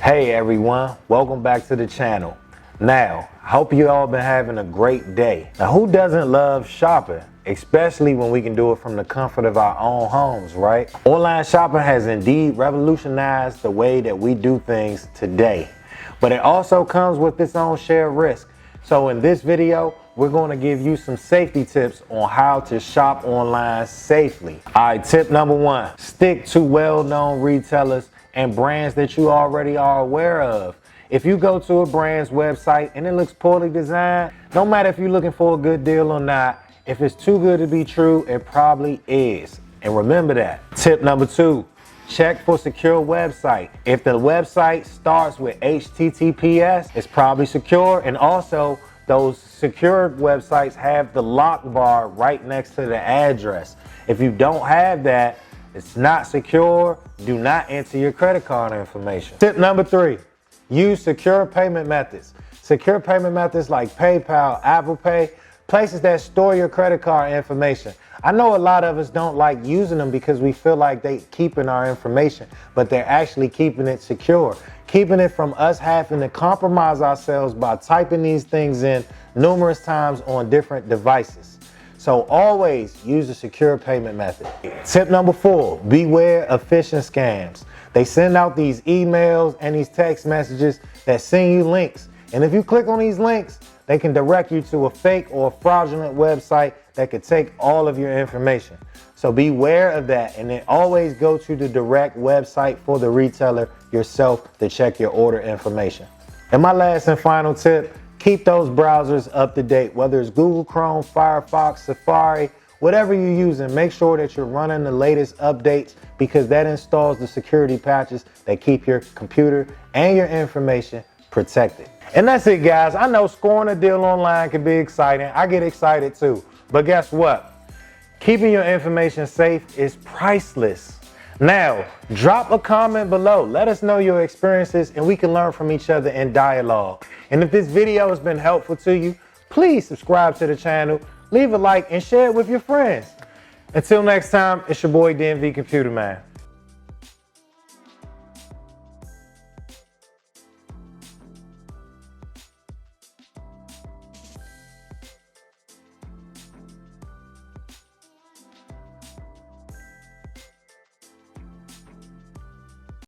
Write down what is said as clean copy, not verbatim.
Hey everyone, welcome back to the channel. Now, I hope you all been having a great day. Now, who doesn't love shopping? Especially when we can do it from the comfort of our own homes, right? Online shopping has indeed revolutionized the way that we do things today, but it also comes with its own share of risk. So in this video, we're going to give you some safety tips on how to shop online safely. All right, tip number one, stick to well-known retailers and brands that you already are aware of. If you go to a brand's website and it looks poorly designed, no matter if you're looking for a good deal or not, if it's too good to be true, it probably is. And remember that. Tip number two, check for secure website. If the website starts with HTTPS, it's probably secure, and also those secure websites have the lock bar right next to the address. If you don't have that, it's not secure. Do not enter your credit card information. Tip number three, use secure payment methods. Secure payment methods like PayPal, Apple Pay, places that store your credit card information. I know a lot of us don't like using them because we feel like they keeping our information, but they're actually keeping it secure, keeping it from us having to compromise ourselves by typing these things in numerous times on different devices. So always use a secure payment method. Tip number four, beware of phishing scams. They send out these emails and these text messages that send you links. And if you click on these links, they can direct you to a fake or fraudulent website that could take all of your information. So beware of that, and then always go to the direct website for the retailer yourself to check your order information. And my last and final tip, keep those browsers up to date, whether it's Google Chrome, Firefox, Safari, whatever you're using, make sure that you're running the latest updates because that installs the security patches that keep your computer and your information protected. And that's it, guys. I know scoring a deal online can be exciting. I get excited too. But guess what? Keeping your information safe is priceless. Now, drop a comment below. Let us know your experiences and we can learn from each other in dialogue. And if this video has been helpful to you, please subscribe to the channel, leave a like, and share it with your friends. Until next time, it's your boy DMV Computer Man.